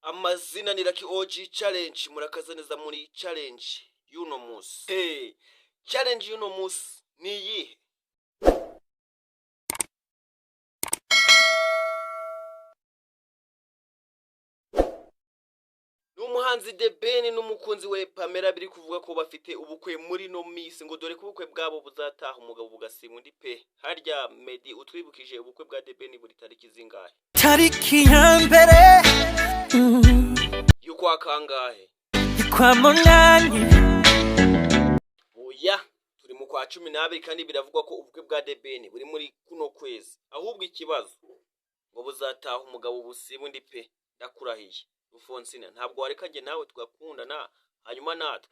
Amazina ni Lucky OG challenge, murakaza neza muri challenge y'uno munsi. Challenge y'uno munsi ni iyihe? N'umuhanzi The Ben n'umukunzi we Pamela biri kuvuga ko bafite ubukwe muri no minsi, ngo dore ko ubukwe bwabo buzataha umugabo bugasimwa undi pe. Harya Meddy utwibukije ubukwe bwa The Ben buri tariki zingahe? Tariki ya mbere y'ukwa kangahe? kwa munani. Oya, turi mu kwa 12 kandi biravugwa ko ubukwe bwa The Ben buri muri kuno kwezi. Ahubwo ikibazo ngo buzataha umugabo busimwa undi pe. Ndakurahiye Ufonsina, ntabwo warekanye nawe tugakundana hanyuma natwe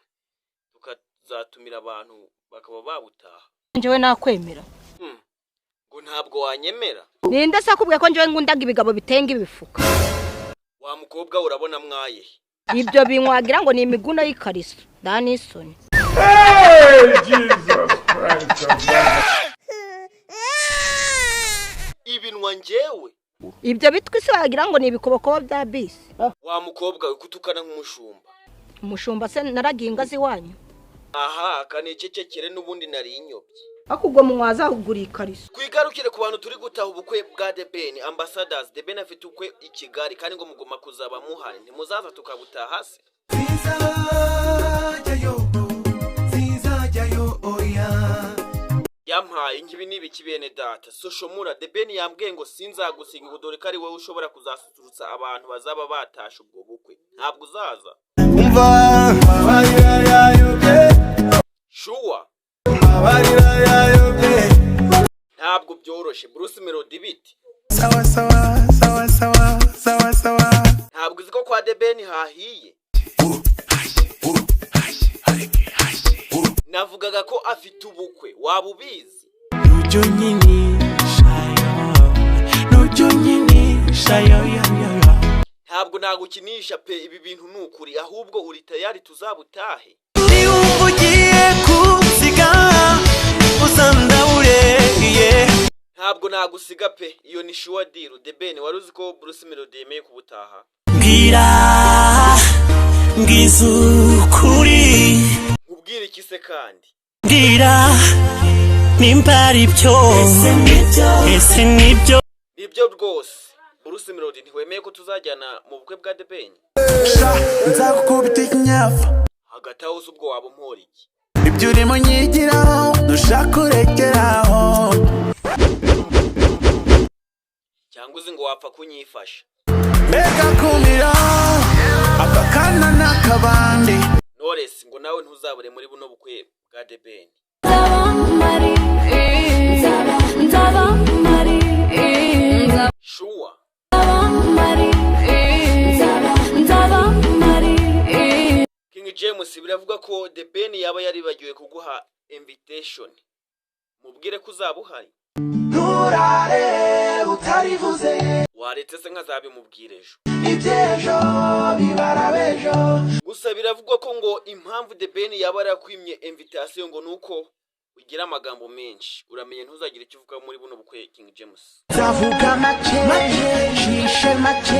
tukazatumira abantu bakaba babutaha. Njewe nakwemera. Ngo ntabwo wanyemera. Ninde se akubwiye ko njewe ngundaga ibigabo bitenga ibifuka? Wa mukobwa urabona mwaye. Ibyo binkwagira ngo ni imiguno y'ikariso. Danisoni. Jesus Christ. Ibinwa njewe. Ibyo bitwi se wagira ngo ni ibikobokobo bya bisi. Wa mukobwa ukutukana nk'umushumba. Umushumba se naraginga ziwanyu. Aha, kanececekere n'ubundi nari inyobye. Akugwa mu mwaza kugura ikariso. Kwigarukire ku bantu turi gutaha ubukwe bwa The Ben, ambassadors The Ben afite ukwe i Kigali kandi ngo mugoma kuzaba muhari. Ntimuzaza tukabutaha se. Yampaye nkibi nibiki bene data. Soshomura The Ben yambwiye ngo sinzagusinga ngo dore kari wowe ushobora kuzasusurutsa abantu bazaba batasha ubwo bukwe. Ntabwo uzaza. Shuwa. Ntabwo byoroshe. Bruce Melody biti. Sawa sawa sawa sawa sawa sawa. Ntabwo uziko kwa The Ben hahiye. Navugaga ko afite ubukwe, waba ubizi? Nujo nyini shayo ya. Ntabwo nagukinisha pe, ibi bintu nukuri, ahubwo uri tayari tuzabutahe. Ni uvugiye kuziga uzandaure. Ntabwo nagusiga pe, iyo ni sure deal. The Ben wari uzi ko Bruce Melody yemeye kubutaha? Ngizukuri. Ubwire iki se kandi? Ngira nimbari byo. Ese nibyo. Nibyo rwose. Bruce Melody ntiwemeye ko tuzajyana mu bukwe bwa The Ben? Nzakukubita ikinyafu. Hagati aho ubwo waba umpora iki? Ibyo urimo nyigiraho dushaka urekeraho. Cyangwa uzi ngo wapfa kunyifasha? Mbega kumira akakana n'akabandi. Knowless ngo nawe ntuzabure muri buno bukwe bwa The Ben. Sure. King James biravuga ko The Ben yaba yaribagiwe kuguha invitation. Mubwire ko uzaba uhari. Nturare utarivuze. Waretse se nkazabimubwira ejo. Ibyejo bibarabejo. Gusa biravugwa ko ngo impamvu The Ben yaba yarakwimye invitation ngo nuko ugira amagambo menshi. Uramenye ntuzagira icyo uvuga muri buno bukwe King James. Zavuga make shishe make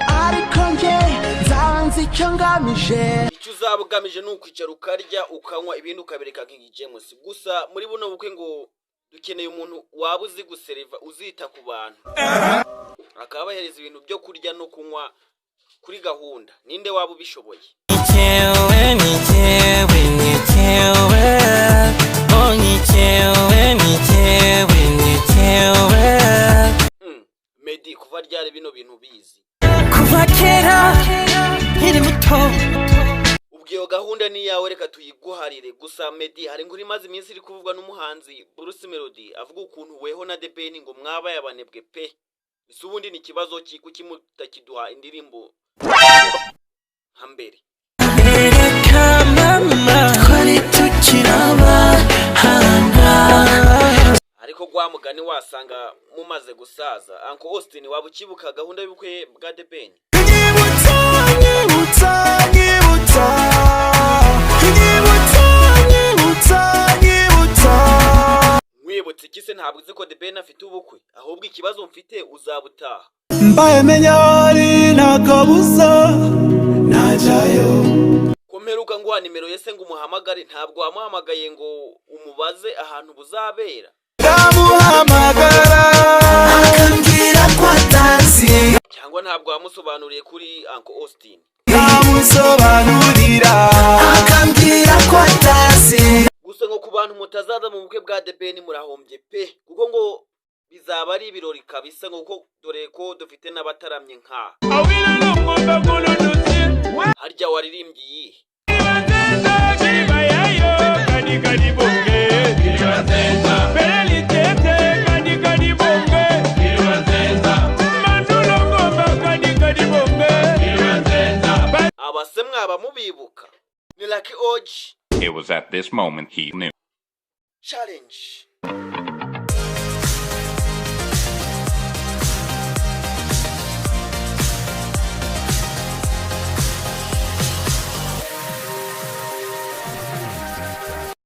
ariko nge nzanze icyo ngamije. Icyo uzabugamije n'ukwicara ukarya ukanywa ibintu ukabireka King James. Gusa muri buno bukwe ngo dukeneye umuntu waba uzi guseriva, uzita ku bantu. Akaba yahereza ibintu byo kurya no kunywa kuri gahunda. Ninde waba ubishoboye? Meddy kuva ryari bino bintu bizi? Kuva kera nkiri muto. Ubwiyo gahunda ni yawe, reka tuyiguharire. Gusa Meddy hari nguri maze iminsi iri kuvugwa n'umuhanzi Bruce Melody avuga ukuntu weho na The Ben ngo mwabaye abanebwe pe. Ese ubundi ni kibazo kuki mutakiduha indirimbo hambere? Ereka mama twari tukiraba hana. Ariko gwa mugani wasanga mumaze gusaza. Uncle Austin waba ukibuka gahunda y'ubukwe bwa The Ben? ntabwo uzi ko The Ben afite ubukwe, ahubwo ikibazo mfite uzabutaha. mbaye menya hari nakabuza najayo. Komeruka nguha nimero yese ngo umuhamagare, ntabwo wamuhamagaye ngo umubaze ahantu buzabera. Ndamuhamagara akambwira ko atazi, cyangwa ntabwo wamusobanuriye kuri Uncle Austin. ndamusobanurira akambwira ko atazi. Gusa ngo ku bantu mutazaza mu bukwe bwa The Ben murahombye pe, kuko ngo bizaba ari ibirori kabisa, ngo kuko dore ko dufite n'abataramye nka harya waririmbye iyi abase mwaba mubibuka ni Lucky Oji. It was at this moment he knew. Challenge.